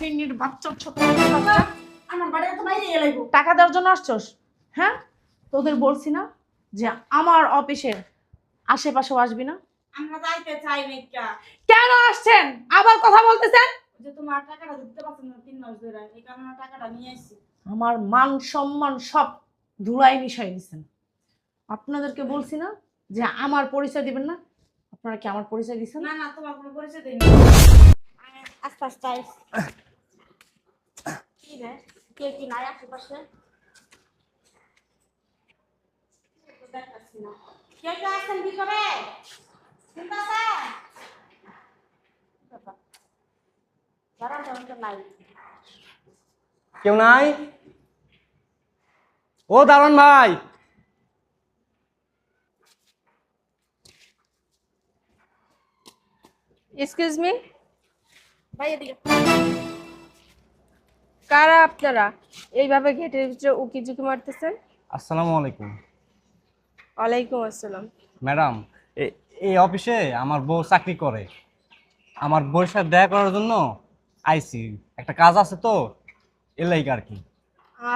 ফিরনির বাচ্চা, ছোট বাচ্চা। আমার বাড়িতে তো বাইরে গেলাইব। টাকা দেওয়ার জন্য আসছস? হ্যাঁ, তোদের বলছি না যে আমার অফিসের আশেপাশেও আসবি না। আমরা যাইতে চাই না। কেন আসছেন? আবার কথা বলতেছেন। যে তোমার টাকাটা দিতে পারছেন না 3 মাস ধরে, এই কারণে টাকাটা নিয়ে আইছি। আমার মান সম্মান সব ধুলাই মিশাই দিচ্ছেন। আপনাদেরকে বলছি না যে আমার পরিচয় দিবেন না। আপনারা কি আমার পরিচয় দিচ্ছেন? না না, তোমার কোনো পরিচয় দেই না। আস্তে আস্তে আইস। কি রে, কে কি নাই আশেপাশে? দেখাচ্ছি না। কে কে আছেন ভিতরে? শুনতাছেন? দাঁড়ান, দাঁড়ান তো নাই। কেউ নাই? ও দারোয়ান ভাই, এক্সকিউজ মি, ভাই এদিকে। কারা আপনারা এইভাবে গেটের ভিতরে উকি ঝুঁকি মারতেছেন? আসসালামু আলাইকুম। ওয়ালাইকুম আসসালাম। ম্যাডাম, এই অফিসে আমার বউ চাকরি করে। আমার বউয়ের সাথে দেখা করার জন্য আইসি, একটা কাজ আছে তো, এর লাগি আর কি।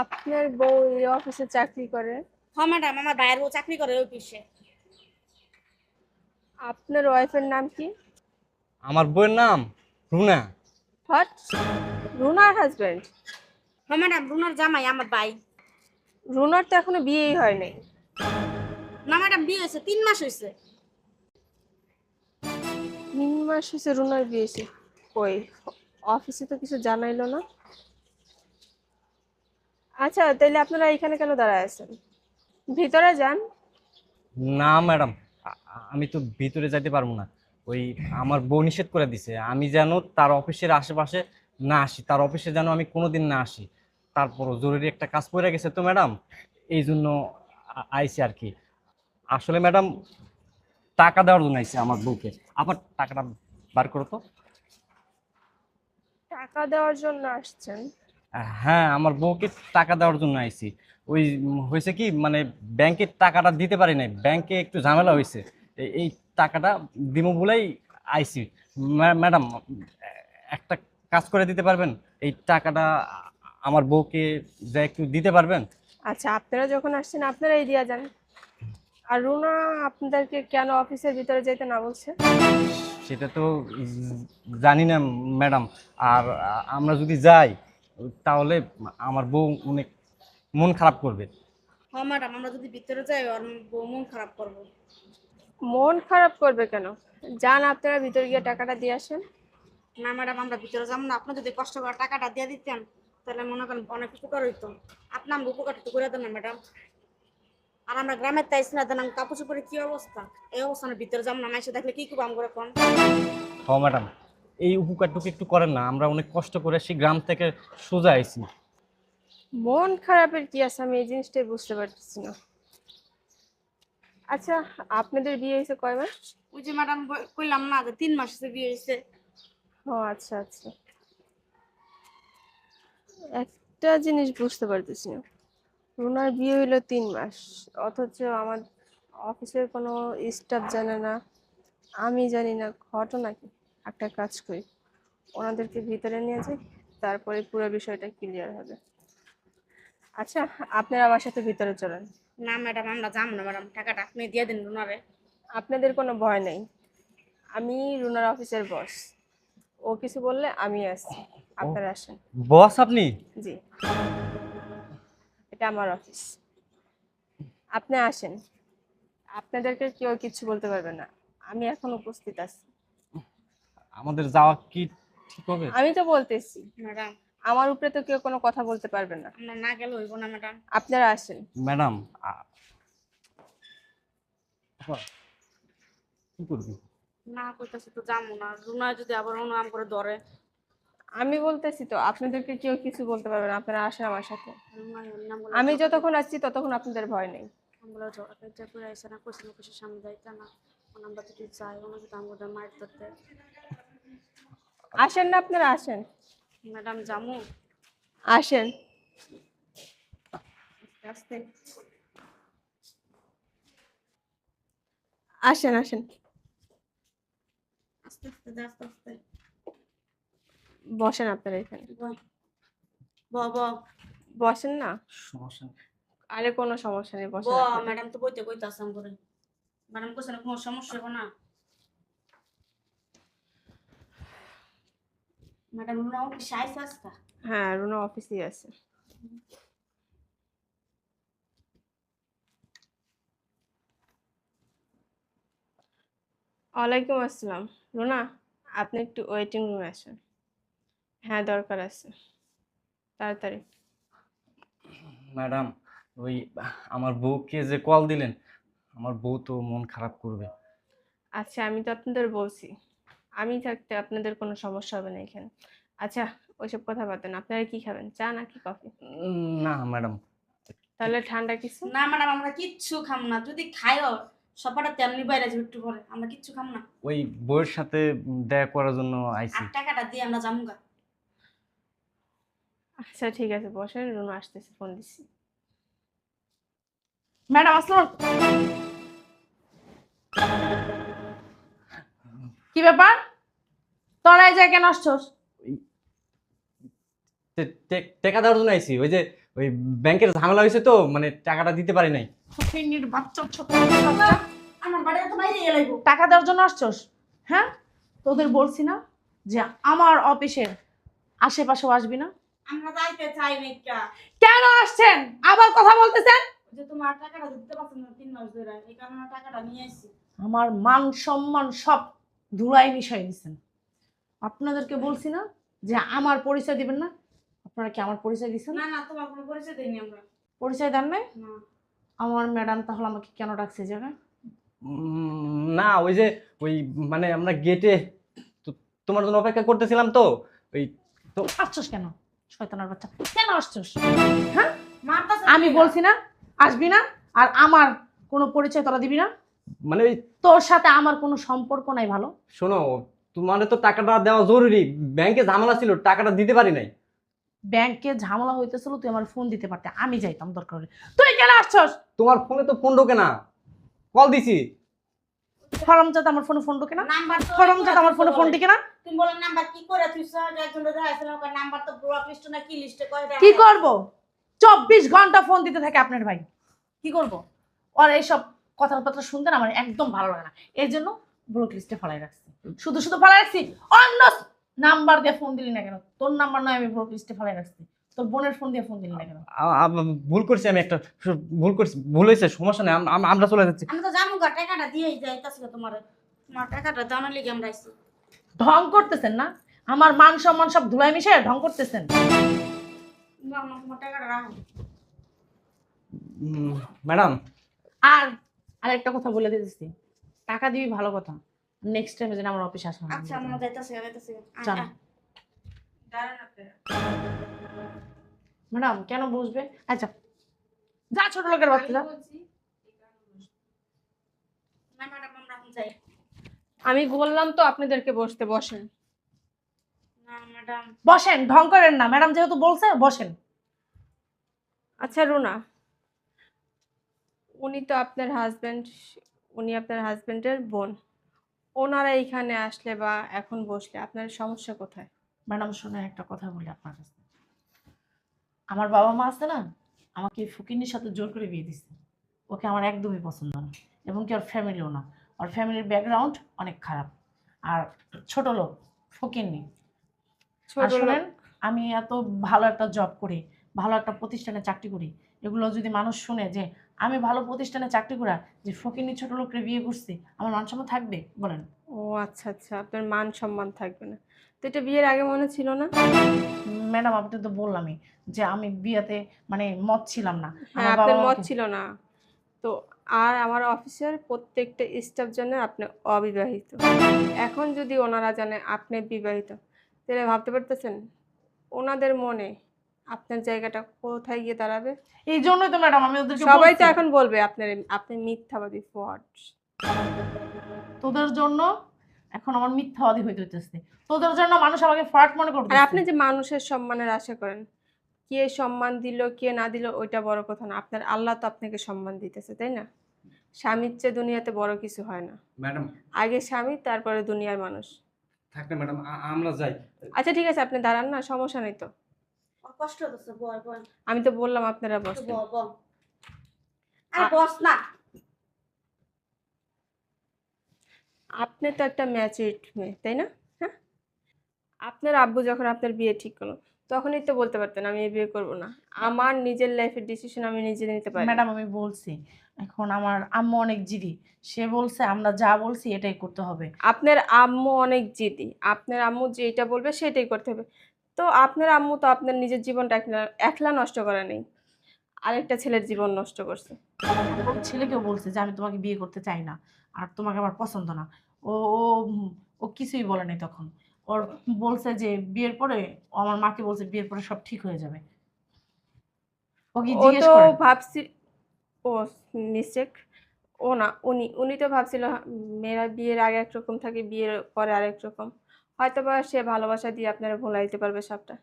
আপনার বউ এই অফিসে চাকরি করে? হ্যাঁ ম্যাডাম, আমার ভাইয়ের বউ চাকরি করে ওই অফিসে। আপনার ওয়াইফের নাম কি? আমার বউয়ের নাম রুনা। হোয়াট? রুনার হাজবেন্ড? হ্যাঁ ম্যাডাম, রুনার জামাই আমার ভাই। রুনার তো এখনো বিয়েই হয় নাই। না ম্যাডাম, বিয়ে হয়েছে 3 মাস হয়েছে। 3 মাস হয়েছে রুনার বিয়ে হয়েছে? কই, অফিসে তো কিছু জানাইলো না। আচ্ছা, তাইলে আপনারা এখানে কেন দাঁড়ায় আছেন? ভিতরে যান। না ম্যাডাম, আমি তো ভিতরে যাইতে পারবো না। ওই আমার বউ নিষেধ করে দিছে আমি যেন তার অফিসের আশেপাশে না আসি, তার অফিসে যেন আমি কোনোদিন না আসি। তারপরও জরুরি একটা কাজ পড়ে গেছে তো ম্যাডাম, এই জন্য আইসি আর কি। আসলে ম্যাডাম, টাকা দেওয়ার জন্য আইসি আমার বউকে। আবার টাকাটা বার করো তো। টাকা দেওয়ার জন্য আসছেন? হ্যাঁ, আমার বউকে টাকা দেওয়ার জন্য আইছি। ওই হয়েছে কি, মানে ব্যাংকে টাকাটা দিতে পারি নাই, ব্যাংকে একটু ঝামেলা হয়েছে। এই টাকাটা দিমু বলেই আইছি। ম্যাডাম, একটা কাজ করে দিতে পারবেন? এই টাকাটা আমার বউকে যা একটু দিতে পারবেন? আচ্ছা, আপনারা যখন আসছেন আপনারাই দিয়া যান। আর রুনা আপনাদেরকে কেন অফিসের ভিতরে যেতে না বলছে? সেটা তো জানি না ম্যাডাম। আর আমরা যদি যাই তাহলে আমার বউ অনেক মন খারাপ করবে। হ্যাঁ ম্যাডাম, আমরা যদি ভিতরে যাই আর বউ মন খারাপ করবো। মন খারাপ করবে কেন? যান, আপনারা ভিতরে গিয়ে টাকাটা দিয়ে আসেন। না ম্যাডাম, আমরা ভিতরে যাবো না। আপনি যদি কষ্ট করে টাকাটা দিয়ে দিতেন তাহলে মনে করেন অনেক উপকার হইতো। আপনি আমার উপকারটা একটু করে দেন না ম্যাডাম। আর আমরা গ্রামের তাইছি না, দেন কাপড় চোপড়ের কি অবস্থা, এই অবস্থা না ভিতরে যাবো না, মাইসে দেখলে কি করবো আমরা কোন? হ ম্যাডাম, এই উপকারটুকু একটু করেন না, আমরা অনেক কষ্ট করে সেই গ্রাম থেকে সোজা আইছি। মন খারাপের কি আছে আমি এই জিনিসটাই বুঝতে পারতেছি না। আচ্ছা, আপনাদের বিয়ে হয়েছে কয় মাস? ওই যে ম্যাডাম কইলাম না যে 3 মাস হয়েছে বিয়ে হয়েছে। ও আচ্ছা আচ্ছা, একটা জিনিস বুঝতে পারতেছি না। রুনার বিয়ে হইলো 3 মাস, অথচ আমার অফিসের কোনো স্টাফ জানে না, আমি জানি না। ঘটনা কি? একটা কাজ করি, ওনাদেরকে ভিতরে নিয়ে যাই, তারপরে পুরো বিষয়টা ক্লিয়ার হবে। আচ্ছা, আপনারা আমার সাথে ভিতরে চলেন। না ম্যাডাম, আমরা যাবো না ম্যাডাম, টাকাটা আপনি দিয়ে দিন রুনারে। আপনাদের কোনো ভয় নেই, আমি রুনার অফিসের বস। ও কিছু বললে আমি আসছি, আপনারা আসেন। বস আপনি? জি, এটা আমার অফিস, আপনি আসেন। আপনাদেরকে কেউ কিছু বলতে পারবে না, আমি এখন উপস্থিত আছি। আমাদের যাওয়া কি ঠিক হবে? আমি তো বলতেছি, ম্যাডাম, আমার উপরে তো কেউ কোনো কথা বলতে পারবে না। আমরা না গেলে হইব না ম্যাডাম। আপনারা আসেন। ম্যাডাম, কি করবি? না কইতাছি তো যাবো না, রুনা যদি আবার অন্য নাম করে ধরে। আমি বলতেছি তো, আপনাদেরকে কেউ কিছু বলতে পারবে না, আপনারা আসেন আমার সাথে। রুনার নাম বলে আমি যতক্ষণ আসছি ততক্ষণ আপনাদের ভয় নেই। আমরা ঝড়টা করে আইসে না, কইছে না কইছে সামনে যাইতে না। আমরা যদি যাই ওনা যদি আমাদের মাইর ধরতে। আসেন না, আপনারা আসেন। ম্যাডাম জামু আসেন, আস্তে আসেন আসেন। আস্তে আস্তে আস্তে আস্তে। বসেন আপনারা এখানে। ব ব বসেন না। সমস্যা নেই। আরে কোনো সমস্যা নেই, ব বসেন আপনারা। ম্যাডাম তো বইতে কইতে আসাম করে ম্যাডাম কোসে না কোনো সমস্যা হবে না ম্যাডাম রুনা অফিসে আইসা আজকা হ্যাঁ, রুনা অফিসেই আছে। ওয়ালাইকুম আসসালাম। রুনা, আপনি একটু ওয়েটিং রুমে আসেন। হ্যাঁ, দরকার আছে, তাড়াতাড়ি। ম্যাডাম, ওই আমার বউকে যে কল দিলেন, আমার বউ তো মন খারাপ করবে। আচ্ছা, আমি তো আপনাদের বলছি, আমি থাকতে আপনাদের কোনো সমস্যা হবে না এখানে। আচ্ছা, ওইসব কথা বাদ দেন। আপনারা কি খাবেন, চা নাকি কফি? না ম্যাডাম। তাহলে ঠান্ডা কিছু? না ম্যাডাম আমরা কিচ্ছু খাম না যদি খাইও সবাটা তেমনি বাইরে যাবে একটু পরে আমরা কিচ্ছু খাম না ওই বউয়ের সাথে দেখা করার জন্য আইছি। আর টাকাটা দিয়ে আমরা যামুগা আচ্ছা ঠিক আছে, বসেন, রুনা আসতেছে, ফোন দিচ্ছি। ম্যাডাম আসসালাম। কি ব্যাপার, তোরা এই জায়গায় কেন আসছস? টাকা দেওয়ার জন্য আইছি। ওই যে ওই ব্যাংকের ঝামেলা হয়েছে তো, মানে টাকাটা দিতে পারি নাই। ফকিন্নির বাচ্চা, ছোট বাচ্চা, আমার বাড়িতে তো বাইরে গেলাইব টাকা দেওয়ার জন্য আসছস? হ্যাঁ, তোদের বলছি না যে আমার অফিসের আশেপাশেও আসবি না? আমরা যাইতে চাই না কেন আসছেন আবার কথা বলতেছেন? যে তোমার টাকাটা দিতে পারছেন না 3 মাস ধরে এই কারণে টাকাটা নিয়ে আইছি আমার মান সম্মান সব ধুলাই মিশাই দিচ্ছেন। আপনাদেরকে বলছি না যে আমার পরিচয় দিবেন না? আপনারা কি আমার পরিচয় দিচ্ছেন? না না তোমার কোনো পরিচয় দেইনি আমরা পরিচয় দেন নাই? না আমার ম্যাডাম তাহলে আমাকে কেন ডাকছে এই জায়গায়? না, ওই যে ওই মানে আমরা গেটে তোমার জন্য অপেক্ষা করতেছিলাম তো। ওই তো আসছস কেন শয়তানের বাচ্চা, কেন আসছস? হ্যাঁ, মারতাছে আমি বলছি না আসবি না, আর আমার কোনো পরিচয় তোরা দিবি না। মানে ওই তোর সাথে আমার কোনো সম্পর্ক নাই। ভালো, শোনো, তোমার তো টাকাটা দেওয়া জরুরি, ব্যাংকে ঝামেলা ছিল, টাকাটা দিতে পারি নাই। ব্যাংকে ঝামেলা হইতেছিল, তুই আমার ফোন দিতে পারতে, আমি যাইতাম দরকার হলে। তুই কেন আসছস? তোমার ফোনে তো ফোন ঢোকে না, কল দিছি। হরমজাদা আমার ফোনে ফোন ঢোকে না? নাম্বার তো হরমজাদা আমার ফোনে ফোন ঢোকে না? তুমি বলেন নাম্বার কি করে তুই স্যার একজন দেখাইছিল ওর নাম্বার তো ব্লক লিস্ট না কি লিস্টে কয় কি করব? 24 ঘন্টা ফোন দিতে থাকে আপনার ভাই। কি করব? আর এইসব কথাবার্তা শুনতে না আমার একদম ভালো লাগে না, এই জন্য ব্লক লিস্টে ফেলাই রাখছি। শুধু শুধু ফেলাই রাখছি, অন্য নাম্বার দিয়ে ফোন দিলি না কেন? তোর নাম্বার নয়, আমি ব্লক লিস্টে ফেলাই রাখছি। তোর বোনের ফোন দিয়ে ফোন দিলি না কেন? ভুল করছি আমি, একটা ভুল করছি, ভুল হয়েছে, সমস্যা নেই, আমরা চলে যাচ্ছি। আমি তো জামুগা টাকাটা দিয়েই যাইতাছি তোমার তোমার টাকাটা দাও লাগি আমরা আইছি ঢং করতেছেন না? আমার মান সম্মান সব ধুলাই মিশায় ঢং করতেছেন। না না তোমার টাকাটা রাখো ম্যাডাম, আর আরেকটা কথা বলে দিতেছি, টাকা দিবি ভালো কথা, নেক্সট টাইমে যেন আমার অফিসে আসা না। আচ্ছা আমরা যাইতাছি চল। দাঁড়ান আপনারা। ম্যাডাম কেন বসবে? আচ্ছা যা, ছোট লোকের বাচ্চা যা। না ম্যাডাম আমরা এখন যাই আমি বললাম তো আপনাদেরকে বসতে, বসেন। না ম্যাডাম বসেন, ঢং করেন না, ম্যাডাম যেহেতু বলছে বসেন। আচ্ছা রুনা, উনি তো আপনার হাজবেন্ড, উনি আপনার হাজবেন্ডের বোন। ওনারা এইখানে আসলে বা এখন বসলে আপনার সমস্যা কোথায়? ম্যাডাম শুনে একটা কথা বলি আপনার কাছে, আমার বাবা মা আছে না, আমাকে ফকিন্নির সাথে জোর করে বিয়ে দিচ্ছে। ওকে আমার একদমই পছন্দ না, এবং কি ওর ফ্যামিলিও না। ওর ফ্যামিলির ব্যাকগ্রাউন্ড অনেক খারাপ, আর ছোট লোক, ফকিন্নি। আর ছোট শোনেন, লোক? আমি এত ভালো একটা জব করি, ভালো একটা প্রতিষ্ঠানে চাকরি করি, এগুলো যদি মানুষ শুনে যে আমি ভালো প্রতিষ্ঠানে চাকরি করা, যে ফকিন্নি ছোট লোককে বিয়ে করছি, আমার মান সম্মান থাকবে বলেন? ও আচ্ছা আচ্ছা, আপনার মান সম্মান থাকবে না, তো এটা বিয়ের আগে মনে ছিল না? ম্যাডাম আপনি তো বললামই যে আমি বিয়েতে মানে মত ছিলাম না। হ্যাঁ, আমার বাবা আপনার মত আমাকে ছিল না তো। আর আমার অফিসের প্রত্যেকটা স্টাফ জানে আপনি অবিবাহিত। এখন যদি ওনারা জানে আপনি বিবাহিত, তাহলে ভাবতে পারতেছেন ওনাদের মনে আপনার জায়গাটা কোথায় গিয়ে দাঁড়াবে? এই জন্যই তো ম্যাডাম আমি ওদেরকে সবাই তো বলছি, এখন বলবে আপনার, আপনি মিথ্যাবাদী, ফ্রড। তোদের জন্য এখন আমার মিথ্যাবাদী হইতে হইতেছে, তোদের জন্য মানুষ আমাকে ফ্রড মনে আর করতেছে। আপনি যে মানুষের সম্মানের আশা করেন, কে সম্মান দিল কে না দিল ওইটা বড় কথা না, আপনার আল্লাহ তো আপনাকে সম্মান দিতেছে, তাই না? স্বামীর চেয়ে দুনিয়াতে বড় কিছু হয় না। ম্যাডাম, আগে স্বামী, তারপরে দুনিয়ার মানুষ। থাক না ম্যাডাম, আমরা যাই। আচ্ছা ঠিক আছে, আপনি দাঁড়ান না, সমস্যা নেই তো। ওর কষ্ট হচ্ছে, বয় বয় আমি তো বললাম আপনারা একটু বসবেন। ব আরে বস না। আপনি তো একটা ম্যাচুরিড মেয়ে, তাই না? হ্যাঁ, আপনার আব্বু যখন আপনার বিয়ে ঠিক করলো তখনই তো বলতে পারতেন আমি এই বিয়ে করব না। আমার নিজের লাইফের ডিসিশন আমি নিজে নিতে পারি। ম্যাডাম আমি বলছি, এখন আমার আম্মু অনেক জিদি, সে বলছে আমরা যা বলছি এটাই করতে হবে। আপনার আম্মু অনেক জিদি, আপনার আম্মু যেটা বলবে সেটাই করতে হবে। তো আপনার আম্মু তো আপনার নিজের জীবনটা একলা একলা নষ্ট করে নেই, আরেকটা ছেলের জীবন নষ্ট করছে। ওর ছেলেকেও বলছে যে আমি তোমাকে বিয়ে করতে চাই না, আর তোমাকে আমার পছন্দ না। ও ও ও কিছুই বলে নাই তখন। ওর বলছে যে বিয়ের পরে, ও আমার মাকে বলছে বিয়ের পরে সব ঠিক হয়ে যাবে। ও কি ও জিজ্ঞেস তো করেন? ভাবছি, ও মিস্টেক, ও না উনি, উনি তো ভাবছিল মেয়েরা বিয়ের আগে একরকম থাকে, বিয়ের পরে আরেক রকম। হয়তোবা সে ভালোবাসা দিয়ে আপনারা ভোলাই দিতে পারবে সবটা,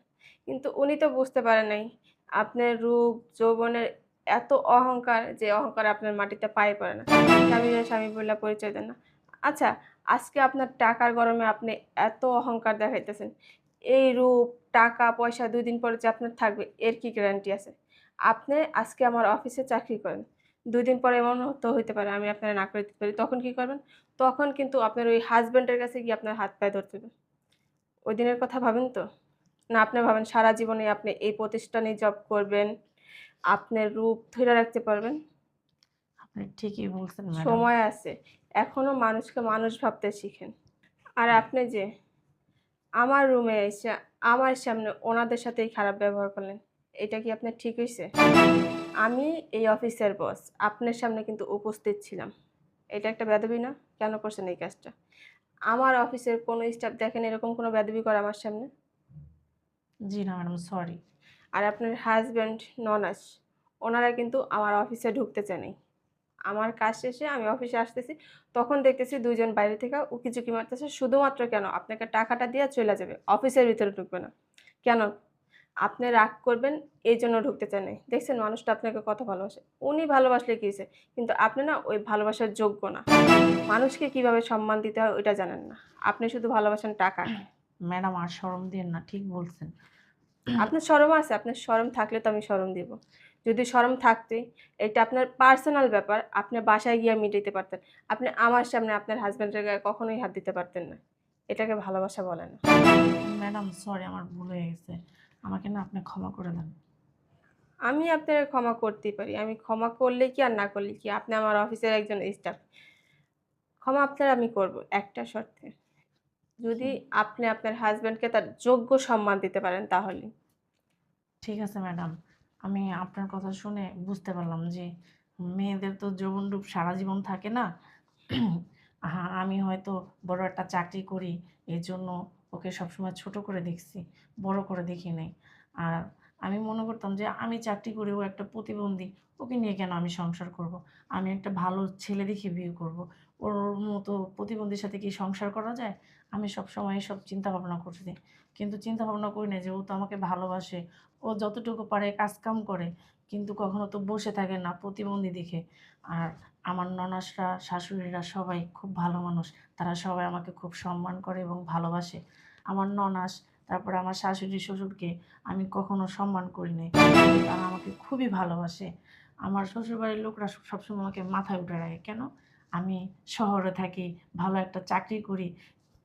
কিন্তু উনি তো বুঝতে পারে নাই আপনার রূপ যৌবনের এত অহংকার, যে অহংকার আপনার মাটিতে পায়ে পড়ে না। স্বামীরা স্বামী বলে পরিচয় দেন না। আচ্ছা, আজকে আপনার টাকার গরমে আপনি এত অহংকার দেখাইতেছেন, এই রূপ টাকা পয়সা 2 দিন পরে যে আপনার থাকবে এর কি গ্যারান্টি আছে? আপনি আজকে আমার অফিসে চাকরি করেন, 2 দিন পরে এমন তো হইতে পারে আমি আপনারে না করে দিতে পারি, তখন কি করবেন? তখন কিন্তু আপনার ওই হাজবেন্ডের কাছে গিয়ে আপনার হাত পায়ে ধরতে হবে। ওই দিনের কথা ভাবেন তো? না আপনি ভাবেন সারা জীবনে আপনি এই প্রতিষ্ঠানে জব করবেন, আপনার রূপ ধইরা রাখতে পারবেন? আপনি ঠিকই বলছেন ম্যাডাম। সময় আছে, এখনো মানুষকে মানুষ ভাবতে শিখেন। আর আপনি যে আমার রুমে এসে আমার সামনে ওনাদের সাথেই খারাপ ব্যবহার করলেন, এটা কি আপনার ঠিক হইছে? আমি এই অফিসের বস, আপনার সামনে কিন্তু উপস্থিত ছিলাম। এটা একটা বেয়াদবি না? কেন করছেন এই কাজটা? আমার অফিসের কোনো স্টাফ দেখেন এরকম কোনো বেয়াদবি করে আমার সামনে? জি না ম্যাডাম, সরি। আর আপনার হাসব্যান্ড ননাস, ওনারা কিন্তু আমার অফিসে ঢুকতে চায় নাই। আমার কাজ শেষে আমি অফিসে আসতেছি, তখন দেখতেছি 2 জন বাইরে থেকে উকি-ঝুঁকি মারতেছে। শুধুমাত্র কেন? আপনাকে টাকাটা দিয়া চইলা যাবে। অফিসের ভিতরে ঢুকবে না। কেন? আপনি রাগ করবেন এইজন্য ঢুকতে চান নাই। দেখছেন মানুষটা আপনাকে কত ভালোবাসে। উনি ভালোবাসলে কি হইছে? কিন্তু আপনি না ওই ভালোবাসার যোগ্য না। মানুষকে কিভাবে সম্মান দিতে হয় ওইটা জানেন না। আপনি শুধু ভালোবাসেন টাকাকে। ম্যাডাম আর শরম দিয়েন না, ঠিক বলছেন। আপনার শরম আছে? আপনার শরম থাকলে তো আমি শরম দিব। যদি শরম থাকতই, এটা আপনার পার্সোনাল ব্যাপার, আপনি বাসায় গিয়ে মিটাইতে পারতেন। আপনি আমার সামনে আপনার হাসব্যান্ডের গায়ে কখনোই হাত দিতে পারতেন না। এটাকে ভালোবাসা বলে না। ম্যাডাম সরি, আমার ভুল হয়ে গেছে, আমাকে না আপনি ক্ষমা করে দেন। আমি আপনাকে ক্ষমা করতেই পারি। আমি ক্ষমা করলে কি আর না করলে কি? আপনি আমার অফিসের একজন স্টাফ। ক্ষমা আপনার আমি করব একটা শর্তে। যদি আপনি আপনার হাসব্যান্ডকে তার যোগ্য সম্মান দিতে পারেন তাহলেই। ঠিক আছে ম্যাডাম, আমি আপনার কথা শুনে বুঝতে পারলাম যে মেয়েদের তো যৌবন রূপ সারা জীবন থাকে না। হ্যাঁ, আমি হয়তো বড় একটা চাকরি করি, এই জন্য ওকে সবসময় ছোট করে দেখছি, বড় করে দেখি নাই। আর আমি মনে করতাম যে আমি চাকরি করি, ও একটা প্রতিবন্ধী, ওকে নিয়ে কেন আমি সংসার করব। আমি একটা ভালো ছেলে দেখে বিয়ে করব। ওর মতো প্রতিবন্ধীর সাথে কি সংসার করা যায়? আমি সবসময় এসব চিন্তা ভাবনা করছি, কিন্তু চিন্তা ভাবনা করি না যে ও তো আমাকে ভালোবাসে, ও যতটুকু পারে কাজকাম করে, কিন্তু কখনো তো বসে থাকে না প্রতিবন্ধী দেখে। আর আমার ননাসরা শাশুড়িরা সবাই খুব ভালো মানুষ, তারা সবাই আমাকে খুব সম্মান করে এবং ভালোবাসে। আমার ননাস, তারপরে আমার শাশুড়ি শ্বশুরকে আমি কখনো সম্মান করি নাই, তারা আমাকে খুবই ভালোবাসে। আমার শ্বশুরবাড়ির লোকরা সবসময় আমাকে মাথায় উঠে রাখে, কেন? আমি শহরে থাকি, ভালো একটা চাকরি করি।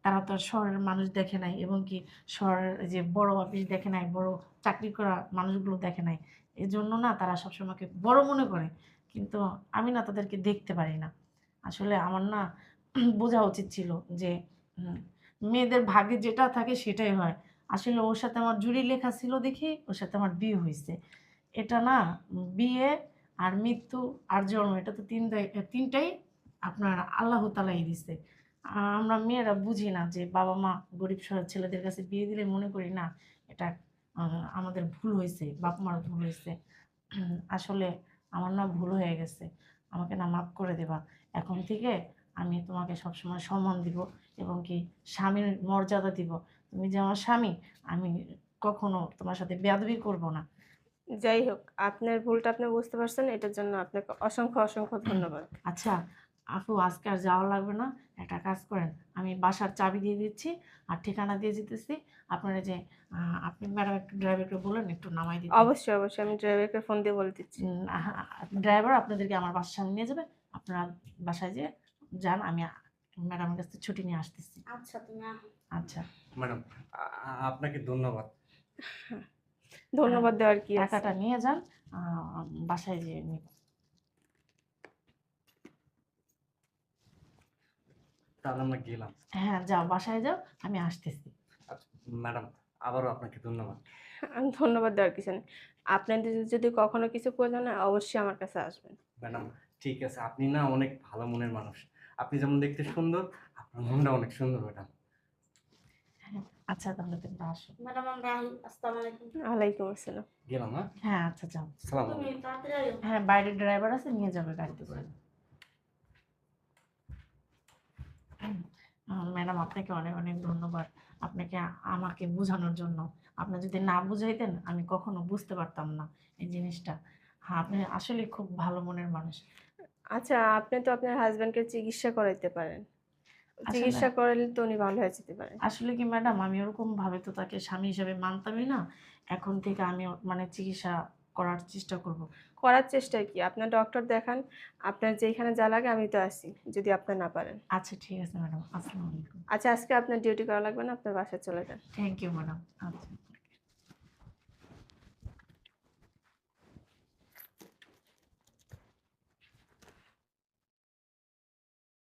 তারা তো আর শহরের মানুষ দেখে নাই, এবং কি শহরের যে বড় অফিস দেখে নাই, বড় চাকরি করা মানুষগুলো দেখে নাই। এজন্য না তারা সবসময় আমাকে বড় মনে করে, কিন্তু আমি না তাদেরকে দেখতে পারি না। আসলে আমার না বোঝা উচিত ছিল যে উম, মেয়েদের ভাগ্যে যেটা থাকে সেটাই হয়। আসলে ওর সাথে আমার জুড়ি লেখা ছিল দেখে ওর সাথে আমার বিয়ে হয়েছে। এটা না, বিয়ে আর মৃত্যু আর জন্ম, এটা তো তিনটাই আপনার আল্লাহ তালাই দিছে। আমরা মেয়েরা বুঝি না যে বাবা মা গরিব ছেলেদের কাছে বিয়ে দিলে মনে করি না এটা আমাদের ভুল হয়েছে, বাপ মার ভুল হয়েছে। আসলে আমার না ভুল হয়ে গেছে, আমাকে না মাফ করে দেবা। এখন থেকে আমি তোমাকে সবসময় সম্মান দিব, এবং কি স্বামীর মর্যাদা দিব। তুমি যে আমার স্বামী, আমি কখনো তোমার সাথে বেয়াদবি করব না। যাই হোক, আপনার ভুলটা আপনি বুঝতে পারছেন, এটার জন্য আপনাকে অসংখ্য অসংখ্য ধন্যবাদ। আচ্ছা, আপু আজকে আর যাওয়া লাগবে না, একটা কাজ করেন, আমি বাসার চাবি দিয়ে দিচ্ছি আর ঠিকানা দিয়ে দিতেছি। আপনারা যে আপনি ম্যাডাম একটু ড্রাইভারকে বলেন একটু নামাই দিতে। অবশ্যই অবশ্যই, আমি ড্রাইভারকে ফোন দিয়ে বলে দিচ্ছি। ড্রাইভার আপনাদেরকে আমার বাসার সামনে নিয়ে যাবে, আপনারা বাসায় যে যান, আমি ম্যাডামের কাছ থেকে ছুটি নিয়ে আসতেছি। আচ্ছা তুমি আহো। আচ্ছা, ম্যাডাম আপনাকে ধন্যবাদ। ধন্যবাদ দেওয়ার কি আছে? টাকাটা নিয়ে যান, বাসায় যেয়ে নিব। তাহলে আমরা গেলাম। হ্যাঁ যাও, বাসায় যাও, আমি আসতেছি। আচ্ছা, ম্যাডাম আবারও আপনাকে ধন্যবাদ। ধন্যবাদ দেওয়ার কিছু নেই। আপনাদের যদি কখনো কিছু প্রয়োজন হয় অবশ্যই আমার কাছে আসবেন। ম্যাডাম ঠিক আছে, আপনি না অনেক ভালো মনের মানুষ। আপনি যেমন দেখতে সুন্দর, আপনার মনটা অনেক সুন্দর ম্যাডাম। আচ্ছা তাহলে তুমি আসো। ম্যাডাম আমরা আহি। আসসালামু আলাইকুম। ওয়ালাইকুম আসসালাম। গেলাম, হ্যাঁ। হ্যাঁ আচ্ছা যাও। সালাম তুমি আলাইকুম। তাড়াতাড়ি আইও। হ্যাঁ বাইরের ড্রাইভার আছে, নিয়ে যাবে গাড়িতে করে। ম্যাডাম আপনাকে অনেক অনেক ধন্যবাদ, আপনাকে আমাকে বোঝানোর জন্য। আপনি যদি না বুঝাইতেন আমি কখনো বুঝতে পারতাম না এই জিনিসটা। হ্যাঁ আপনি আসলে খুব ভালো মনের মানুষ। আচ্ছা, আপনি তো আপনার হাজবেন্ডকে চিকিৎসা করাইতে পারেন। আসলে চিকিৎসা করালে তো উনি ভালো হয়ে যেতে পারেন। আসলে কি ম্যাডাম, আমি ওরকম ভাবে তো তাকে স্বামী হিসেবে মানতামই না। এখন থেকে আমি মানে চিকিৎসা করার চেষ্টা করব। করার চেষ্টা কি, আপনার ডক্টর দেখান। আপনার যেখানে যা লাগে আমি তো আছি, যদি আপনি না পারেন। আচ্ছা ঠিক আছে ম্যাডাম, আসসালামু আলাইকুম। আচ্ছা, আজকে আপনার ডিউটি করা লাগবে না, আপনার বাসায় চলে যান। Thank you madam. আচ্ছা।